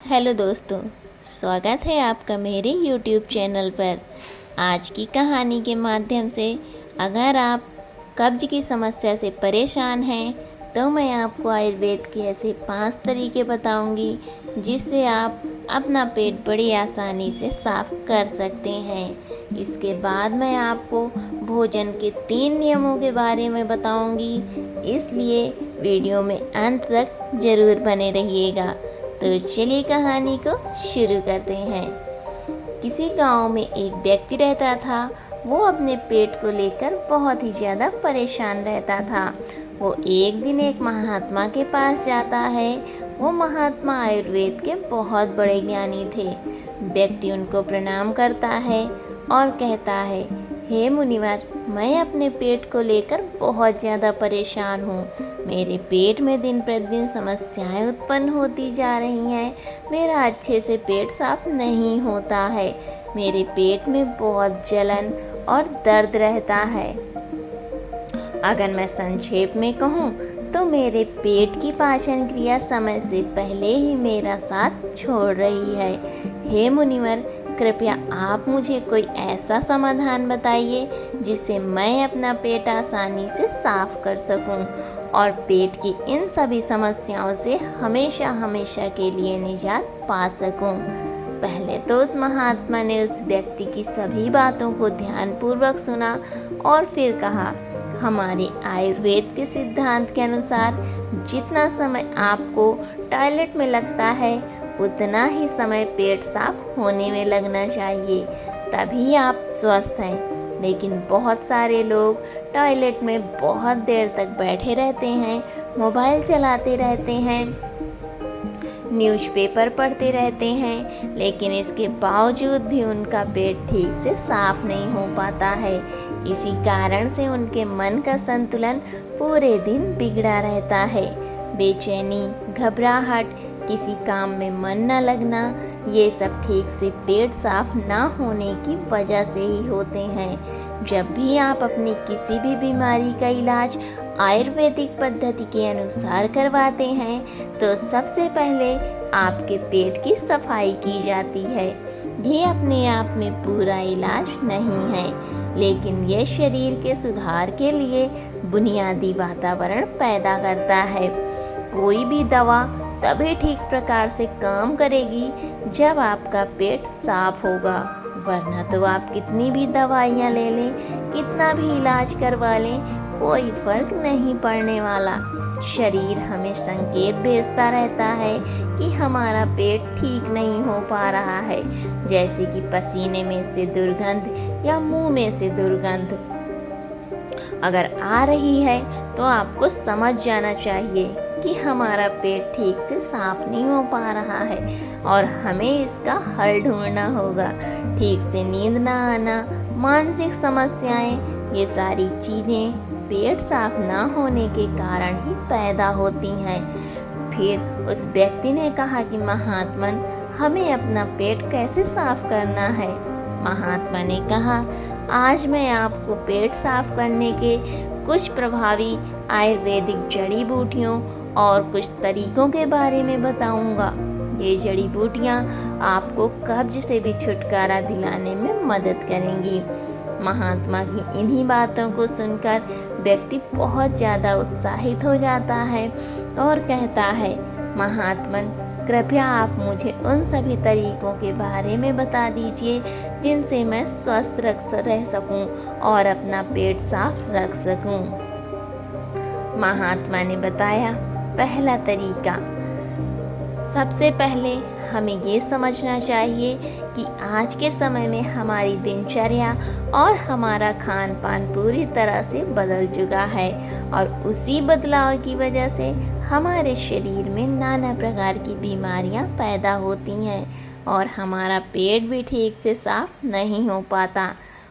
Hello दोस्तों, स्वागत है आपका मेरे YouTube चैनल पर। आज की कहानी के माध्यम से अगर आप कब्ज की समस्या से परेशान हैं तो मैं आपको आयुर्वेद के ऐसे 5 तरीके बताऊंगी जिससे आप अपना पेट बड़ी आसानी से साफ कर सकते हैं। इसके बाद मैं आपको भोजन के 3 नियमों के बारे में बताऊंगी, इसलिए वीडियो में अंत तक ज़रूर बने रहिएगा। तो चलिए कहानी को शुरू करते हैं। किसी गांव में एक व्यक्ति रहता था। वो अपने पेट को लेकर बहुत ही ज़्यादा परेशान रहता था। वो एक दिन एक महात्मा के पास जाता है। वो महात्मा आयुर्वेद के बहुत बड़े ज्ञानी थे। व्यक्ति उनको प्रणाम करता है और कहता है, हे मुनिवर, मैं अपने पेट को लेकर बहुत ज़्यादा परेशान हूँ। मेरे पेट में दिन प्रतिदिन समस्याएं उत्पन्न होती जा रही हैं। मेरा अच्छे से पेट साफ नहीं होता है। मेरे पेट में बहुत जलन और दर्द रहता है। अगर मैं संक्षेप में कहूँ तो मेरे पेट की पाचन क्रिया समय से पहले ही मेरा साथ छोड़ रही है। हे मुनिवर, कृपया आप मुझे कोई ऐसा समाधान बताइए जिससे मैं अपना पेट आसानी से साफ कर सकूं और पेट की इन सभी समस्याओं से हमेशा हमेशा के लिए निजात पा सकूं। पहले तो उस महात्मा ने उस व्यक्ति की सभी बातों को ध्यानपूर्वक सुना और फिर कहा, हमारे आयुर्वेद के सिद्धांत के अनुसार जितना समय आपको टॉयलेट में लगता है उतना ही समय पेट साफ होने में लगना चाहिए, तभी आप स्वस्थ हैं। लेकिन बहुत सारे लोग टॉयलेट में बहुत देर तक बैठे रहते हैं, मोबाइल चलाते रहते हैं, न्यूज़पेपर पढ़ते रहते हैं, लेकिन इसके बावजूद भी उनका पेट ठीक से साफ नहीं हो पाता है। इसी कारण से उनके मन का संतुलन पूरे दिन बिगड़ा रहता है। बेचैनी, घबराहट, किसी काम में मन न लगना, ये सब ठीक से पेट साफ ना होने की वजह से ही होते हैं। जब भी आप अपनी किसी भी बीमारी का इलाज आयुर्वेदिक पद्धति के अनुसार करवाते हैं तो सबसे पहले आपके पेट की सफाई की जाती है। ये अपने आप में पूरा इलाज नहीं है, लेकिन ये शरीर के सुधार के लिए बुनियादी वातावरण पैदा करता है। कोई भी दवा तभी ठीक प्रकार से काम करेगी जब आपका पेट साफ होगा, वरना तो आप कितनी भी दवाइयाँ ले लें, कितना भी इलाज करवा लें, कोई फर्क नहीं पड़ने वाला। शरीर हमें संकेत भेजता रहता है कि हमारा पेट ठीक नहीं हो पा रहा है, जैसे कि पसीने में से दुर्गंध या मुंह में से दुर्गंध अगर आ रही है तो आपको समझ जाना चाहिए कि हमारा पेट ठीक से साफ नहीं हो पा रहा है और हमें इसका हल ढूंढना होगा। ठीक से नींद ना आना, मानसिक समस्याएं, ये सारी चीज़ें पेट साफ ना होने के कारण ही पैदा होती हैं। फिर उस व्यक्ति ने कहा कि महात्मन, हमें अपना पेट कैसे साफ करना है? महात्मा ने कहा, आज मैं आपको पेट साफ करने के कुछ प्रभावी आयुर्वेदिक जड़ी बूटियों और कुछ तरीकों के बारे में बताऊंगा। ये जड़ी बूटियाँ आपको कब्ज से भी छुटकारा दिलाने में मदद करेंगी। महात्मा की इन्हीं बातों को सुनकर व्यक्ति बहुत ज़्यादा उत्साहित हो जाता है और कहता है, महात्मन, कृपया आप मुझे उन सभी तरीकों के बारे में बता दीजिए जिनसे मैं स्वस्थ रह सकूं और अपना पेट साफ रख सकूं। महात्मा ने बताया, पहला तरीका, सबसे पहले हमें ये समझना चाहिए कि आज के समय में हमारी दिनचर्या और हमारा खान पान पूरी तरह से बदल चुका है और उसी बदलाव की वजह से हमारे शरीर में नाना प्रकार की बीमारियां पैदा होती हैं और हमारा पेट भी ठीक से साफ नहीं हो पाता।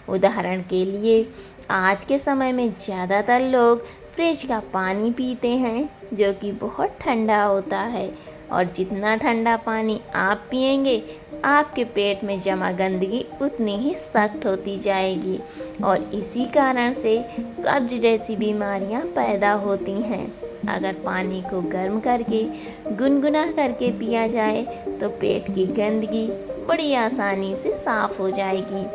उदाहरण के लिए, आज के समय में ज़्यादातर लोग फ्रिज का पानी पीते हैं जो कि बहुत ठंडा होता है और जितना ठंडा पानी आप पिएंगे आपके पेट में जमा गंदगी उतनी ही सख्त होती जाएगी और इसी कारण से कब्ज जैसी बीमारियां पैदा होती हैं। अगर पानी को गर्म करके गुनगुना करके पिया जाए तो पेट की गंदगी बड़ी आसानी से साफ हो जाएगी।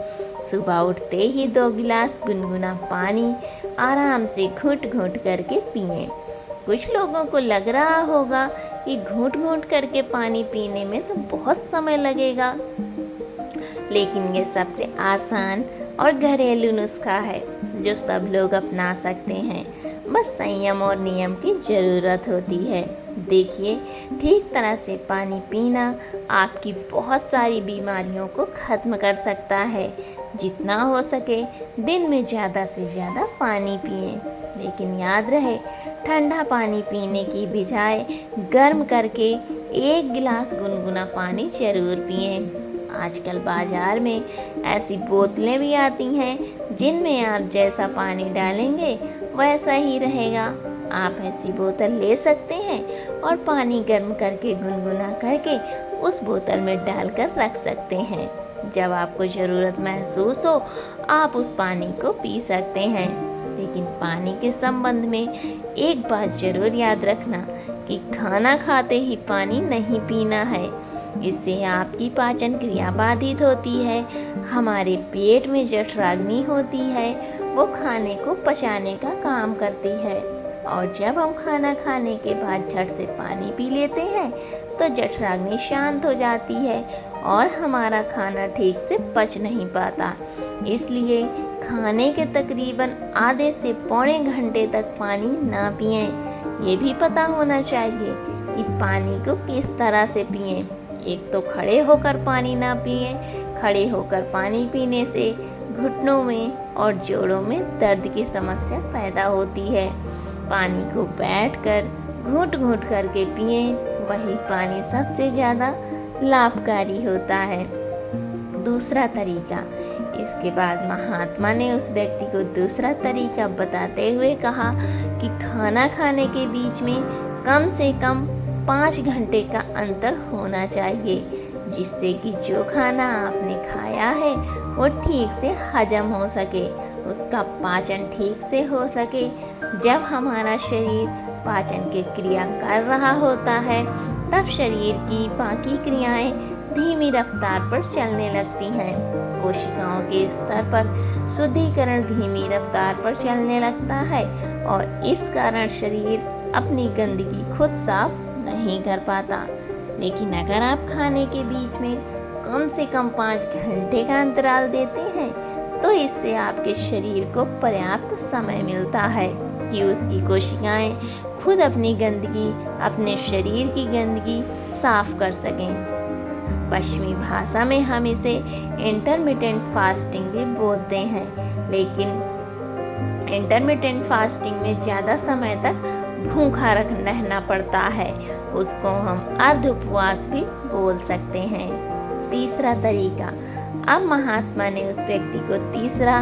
सुबह उठते ही 2 गिलास गुनगुना पानी आराम से घूंट घूंट करके पिएं। कुछ लोगों को लग रहा होगा कि घूंट घूंट करके पानी पीने में तो बहुत समय लगेगा, लेकिन ये सबसे आसान और घरेलू नुस्खा है जो सब लोग अपना सकते हैं। बस संयम और नियम की ज़रूरत होती है। देखिए, ठीक तरह से पानी पीना आपकी बहुत सारी बीमारियों को ख़त्म कर सकता है। जितना हो सके दिन में ज़्यादा से ज़्यादा पानी पिएं, लेकिन याद रहे ठंडा पानी पीने की बजाय गर्म करके 1 गिलास गुनगुना पानी ज़रूर पिएं। आजकल बाज़ार में ऐसी बोतलें भी आती हैं जिनमें आप जैसा पानी डालेंगे वैसा ही रहेगा। आप ऐसी बोतल ले सकते हैं और पानी गर्म करके गुनगुना करके उस बोतल में डालकर रख सकते हैं। जब आपको ज़रूरत महसूस हो आप उस पानी को पी सकते हैं। लेकिन पानी के संबंध में एक बात ज़रूर याद रखना कि खाना खाते ही पानी नहीं पीना है। इससे आपकी पाचन क्रिया बाधित होती है। हमारे पेट में जठराग्नि होती है, वो खाने को पचाने का काम करती है, और जब हम खाना खाने के बाद झट से पानी पी लेते हैं तो जठराग्नि शांत हो जाती है और हमारा खाना ठीक से पच नहीं पाता। इसलिए खाने के तकरीबन आधे से पौने घंटे तक पानी ना पिएं। ये भी पता होना चाहिए कि पानी को किस तरह से पिएं। एक तो खड़े होकर पानी ना पिएं। खड़े होकर पानी पीने से घुटनों में और जोड़ों में दर्द की समस्या पैदा होती है। पानी को बैठकर घूंट घूंट करके पिएं, वही पानी सबसे ज़्यादा लाभकारी होता है। दूसरा तरीका, इसके बाद महात्मा ने उस व्यक्ति को दूसरा तरीका बताते हुए कहा कि खाना खाने के बीच में कम से कम 5 घंटे का अंतर होना चाहिए, जिससे कि जो खाना आपने खाया है वो ठीक से हजम हो सके, उसका पाचन ठीक से हो सके। जब हमारा शरीर पाचन की क्रिया कर रहा होता है तब शरीर की बाकी क्रियाएं धीमी रफ्तार पर चलने लगती हैं। कोशिकाओं के स्तर पर शुद्धिकरण धीमी रफ्तार पर चलने लगता है और इस कारण शरीर अपनी गंदगी खुद साफ नहीं कर पाता। लेकिन अगर आप खाने के बीच में कम से कम 5 घंटे का अंतराल देते हैं तो इससे आपके शरीर को पर्याप्त समय मिलता है कि उसकी कोशिकाएं खुद अपनी गंदगी, अपने शरीर की गंदगी साफ कर सकें। पश्चिमी भाषा में हम इसे इंटरमिटेंट फास्टिंग भी बोलते हैं, लेकिन इंटरमिटेंट फास्टिंग में ज़्यादा समय तक भूखा रहना पड़ता है। उसको हम अर्ध उपवास भी बोल सकते हैं। तीसरा तरीका, अब महात्मा ने उस व्यक्ति को तीसरा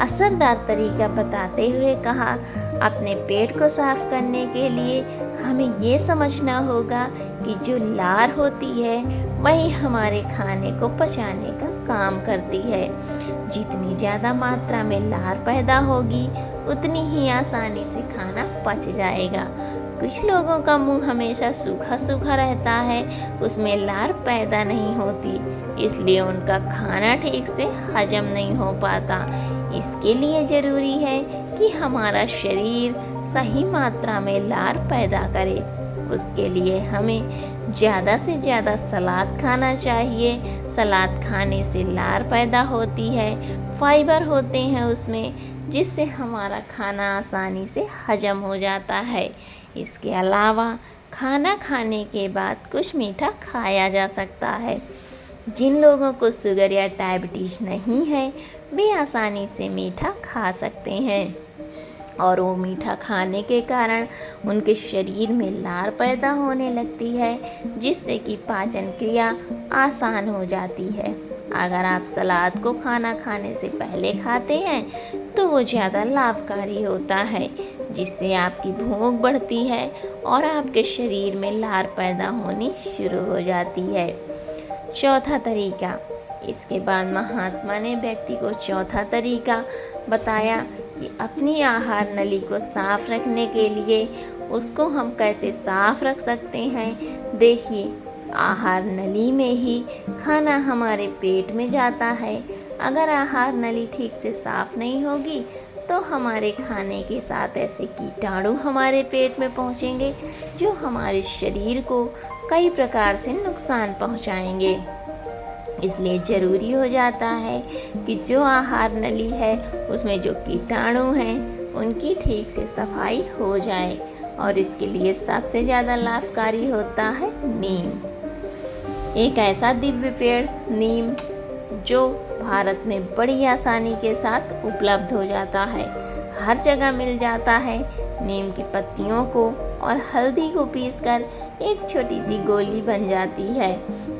असरदार तरीका बताते हुए कहा, अपने पेट को साफ करने के लिए हमें ये समझना होगा कि जो लार होती है वही हमारे खाने को पचाने का काम करती है। जितनी ज़्यादा मात्रा में लार पैदा होगी उतनी ही आसानी से खाना पच जाएगा। कुछ लोगों का मुंह हमेशा सूखा सूखा रहता है, उसमें लार पैदा नहीं होती, इसलिए उनका खाना ठीक से हजम नहीं हो पाता। इसके लिए ज़रूरी है कि हमारा शरीर सही मात्रा में लार पैदा करे। उसके लिए हमें ज़्यादा से ज़्यादा सलाद खाना चाहिए। सलाद खाने से लार पैदा होती है, फाइबर होते हैं उसमें, जिससे हमारा खाना आसानी से हजम हो जाता है। इसके अलावा खाना खाने के बाद कुछ मीठा खाया जा सकता है। जिन लोगों को शुगर या डायबिटीज़ नहीं है वे आसानी से मीठा खा सकते हैं, और वो मीठा खाने के कारण उनके शरीर में लार पैदा होने लगती है, जिससे कि पाचन क्रिया आसान हो जाती है। अगर आप सलाद को खाना खाने से पहले खाते हैं तो वो ज़्यादा लाभकारी होता है, जिससे आपकी भूख बढ़ती है और आपके शरीर में लार पैदा होनी शुरू हो जाती है। चौथा तरीका, इसके बाद महात्मा ने व्यक्ति को चौथा तरीका बताया कि अपनी आहार नली को साफ रखने के लिए उसको हम कैसे साफ रख सकते हैं। देखिए, आहार नली में ही खाना हमारे पेट में जाता है। अगर आहार नली ठीक से साफ नहीं होगी तो हमारे खाने के साथ ऐसे कीटाणु हमारे पेट में पहुँचेंगे जो हमारे शरीर को कई प्रकार से नुकसान पहुँचाएंगे। इसलिए ज़रूरी हो जाता है कि जो आहार नली है उसमें जो कीटाणु हैं उनकी ठीक से सफाई हो जाए। और इसके लिए सबसे ज़्यादा लाभकारी होता है नीम, एक ऐसा दिव्य पेड़ नीम जो भारत में बड़ी आसानी के साथ उपलब्ध हो जाता है, हर जगह मिल जाता है। नीम की पत्तियों को और हल्दी को पीसकर एक छोटी सी गोली बन जाती है।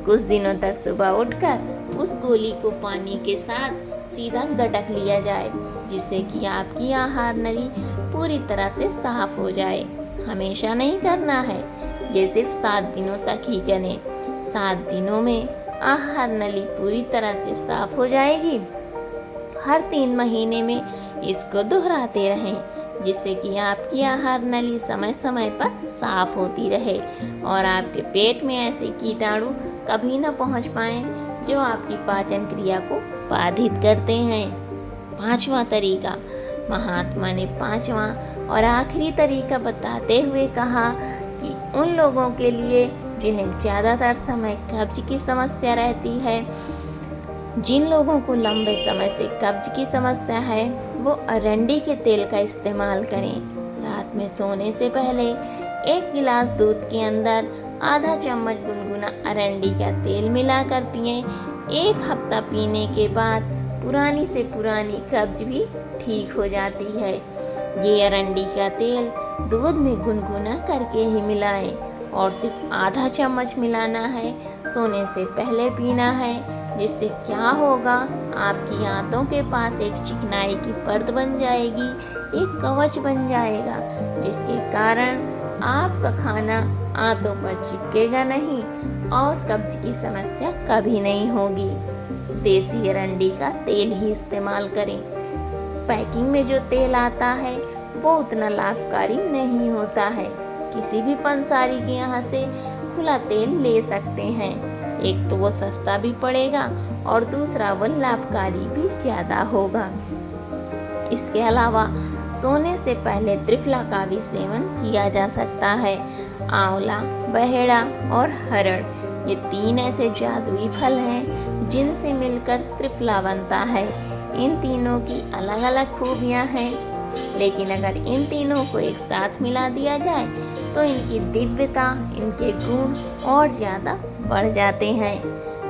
कुछ दिनों तक सुबह उठकर उस गोली को पानी के साथ सीधा गटक लिया जाए, जिससे कि आपकी आहार नली पूरी तरह से साफ हो जाए। हमेशा नहीं करना है, ये सिर्फ 7 दिनों तक ही करें। 7 दिनों में आहार नली पूरी तरह से साफ हो जाएगी। हर 3 महीने में इसको दोहराते रहें, जिससे कि आपकी आहार नली समय समय पर साफ होती रहे और आपके पेट में ऐसे कीटाणु कभी न पहुंच पाएं जो आपकी पाचन क्रिया को बाधित करते हैं। 5वां तरीका, महात्मा ने 5वां और आखिरी तरीका बताते हुए कहा कि उन लोगों के लिए जिन्हें ज़्यादातर समय कब्ज की समस्या रहती है, जिन लोगों को लंबे समय से कब्ज की समस्या है, वो अरंडी के तेल का इस्तेमाल करें। रात में सोने से पहले 1 गिलास दूध के अंदर आधा चम्मच गुनगुना अरंडी का तेल मिलाकर पिएं। 1 हफ्ता पीने के बाद पुरानी से पुरानी कब्ज भी ठीक हो जाती है। ये अरंडी का तेल दूध में गुनगुना करके ही मिलाएं और सिर्फ आधा चम्मच मिलाना है। सोने से पहले पीना है, जिससे क्या होगा, आपकी आंतों के पास एक चिकनाई की परत बन जाएगी, एक कवच बन जाएगा, जिसके कारण आपका खाना आंतों पर चिपकेगा नहीं और कब्ज की समस्या कभी नहीं होगी। देसी अरंडी का तेल ही इस्तेमाल करें। पैकिंग में जो तेल आता है वो उतना लाभकारी नहीं होता है। किसी भी पंसारी के यहाँ से खुला तेल ले सकते हैं। एक तो वो सस्ता भी पड़ेगा और दूसरा वो लाभकारी भी ज़्यादा होगा। इसके अलावा सोने से पहले त्रिफला का भी सेवन किया जा सकता है। आंवला, बहेड़ा और हरड़, ये 3 ऐसे जादुई फल हैं जिनसे मिलकर त्रिफला बनता है। इन तीनों की अलग अलग खूबियाँ हैं, लेकिन अगर इन तीनों को एक साथ मिला दिया जाए तो इनकी दिव्यता, इनके गुण और ज़्यादा बढ़ जाते हैं।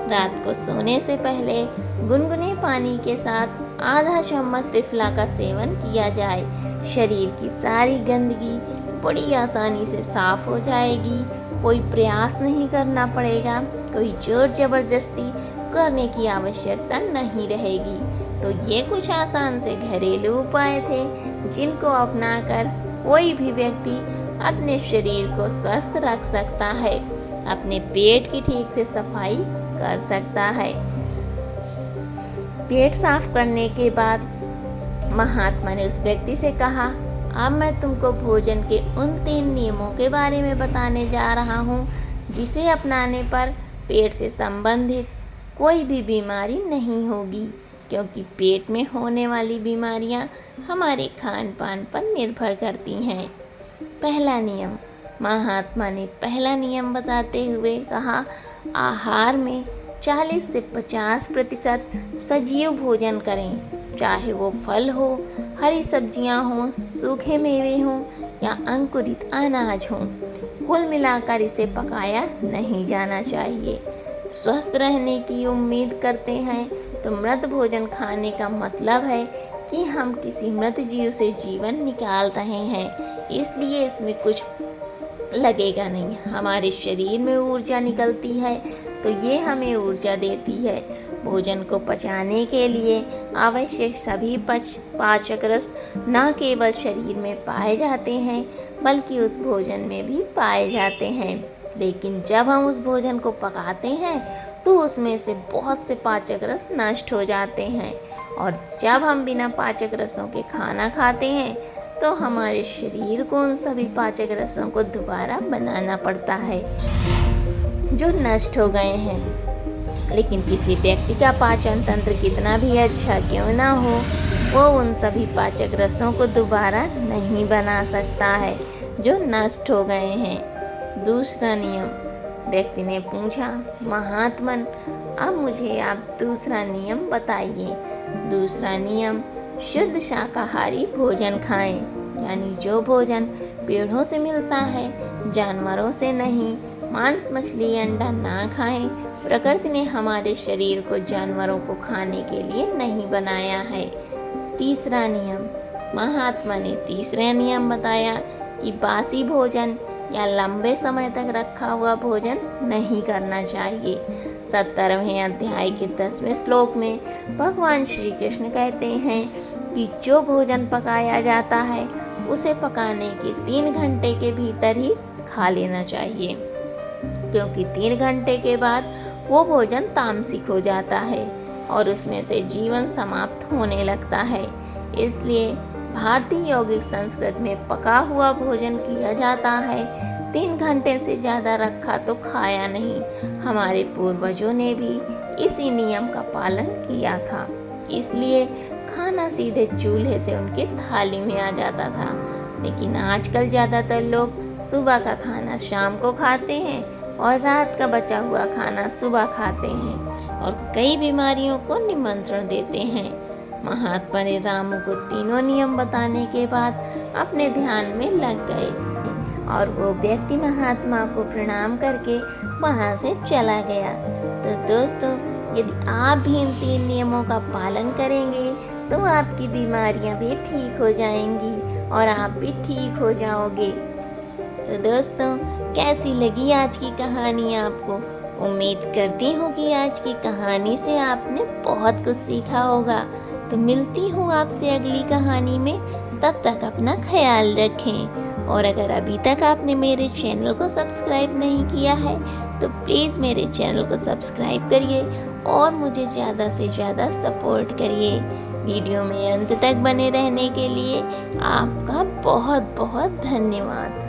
रात को सोने से पहले गुनगुने पानी के साथ आधा चम्मच त्रिफला का सेवन किया जाए। शरीर की सारी गंदगी बड़ी आसानी से साफ हो जाएगी। कोई प्रयास नहीं करना पड़ेगा, कोई जोर जबरदस्ती करने की आवश्यकता नहीं रहेगी। तो ये कुछ आसान से घरेलू उपाय थे जिनको अपनाकर कोई भी व्यक्ति अपने शरीर को स्वस्थ रख सकता है, अपने पेट की ठीक से सफाई कर सकता है। पेट साफ करने के बाद महात्मा ने उस व्यक्ति से कहा, अब मैं तुमको भोजन के उन 3 नियमों के बारे में बताने जा रहा हूँ जिसे अपनाने पर पेट से संबंधित कोई भी बीमारी नहीं होगी, क्योंकि पेट में होने वाली बीमारियाँ हमारे खान पान पर निर्भर करती हैं। पहला नियम, महात्मा ने पहला नियम बताते हुए कहा, आहार में 40 से 50% सजीव भोजन करें, चाहे वो फल हो, हरी सब्जियां हों, सूखे मेवे हों या अंकुरित अनाज हों। कुल मिलाकर इसे पकाया नहीं जाना चाहिए। स्वस्थ रहने की उम्मीद करते हैं तो मृत भोजन खाने का मतलब है कि हम किसी मृत जीव से जीवन निकाल रहे हैं, इसलिए इसमें कुछ लगेगा नहीं। हमारे शरीर में ऊर्जा निकलती है तो ये हमें ऊर्जा देती है। भोजन को पचाने के लिए आवश्यक सभी पाचक रस न केवल शरीर में पाए जाते हैं बल्कि उस भोजन में भी पाए जाते हैं। लेकिन जब हम उस भोजन को पकाते हैं तो उसमें से बहुत से पाचक रस नष्ट हो जाते हैं, और जब हम बिना पाचक रसों के खाना खाते हैं तो हमारे शरीर को उन सभी पाचक रसों को दोबारा बनाना पड़ता है जो नष्ट हो गए हैं। लेकिन किसी व्यक्ति का पाचन तंत्र कितना भी अच्छा क्यों ना हो, वो उन सभी पाचक रसों को दोबारा नहीं बना सकता है जो नष्ट हो गए हैं। दूसरा नियम। व्यक्ति ने पूछा, महात्मन, अब मुझे आप दूसरा नियम बताइए। दूसरा नियम, शुद्ध शाकाहारी भोजन खाएं, यानी जो भोजन पेड़ों से मिलता है, जानवरों से नहीं। मांस, मछली, अंडा ना खाएं। प्रकृति ने हमारे शरीर को जानवरों को खाने के लिए नहीं बनाया है। तीसरा नियम। महात्मा ने तीसरा नियम बताया कि बासी भोजन या लंबे समय तक रखा हुआ भोजन नहीं करना चाहिए। 17वें अध्याय के 10वें श्लोक में भगवान श्री कृष्ण कहते हैं कि जो भोजन पकाया जाता है उसे पकाने के 3 घंटे के भीतर ही खा लेना चाहिए, क्योंकि 3 घंटे के बाद वो भोजन तामसिक हो जाता है और उसमें से जीवन समाप्त होने लगता है। इसलिए भारतीय यौगिक संस्कृति में पका हुआ भोजन किया जाता है। 3 घंटे से ज़्यादा रखा तो खाया नहीं। हमारे पूर्वजों ने भी इसी नियम का पालन किया था, इसलिए खाना सीधे चूल्हे से उनके थाली में आ जाता था। लेकिन आजकल ज़्यादातर लोग सुबह का खाना शाम को खाते हैं और रात का बचा हुआ खाना सुबह खाते हैं और कई बीमारियों को निमंत्रण देते हैं। महात्मा ने रामू को तीनों नियम बताने के बाद अपने ध्यान में लग गए और वो व्यक्ति महात्मा को प्रणाम करके वहाँ से चला गया। तो दोस्तों, यदि आप भी इन 3 नियमों का पालन करेंगे तो आपकी बीमारियाँ भी ठीक हो जाएंगी और आप भी ठीक हो जाओगे। तो दोस्तों, कैसी लगी आज की कहानी आपको? उम्मीद करती हूँ कि आज की कहानी से आपने बहुत कुछ सीखा होगा। तो मिलती हूँ आपसे अगली कहानी में। तब तक अपना ख्याल रखें और अगर अभी तक आपने मेरे चैनल को सब्सक्राइब नहीं किया है तो प्लीज़ मेरे चैनल को सब्सक्राइब करिए और मुझे ज़्यादा से ज़्यादा सपोर्ट करिए। वीडियो में अंत तक बने रहने के लिए आपका बहुत बहुत धन्यवाद।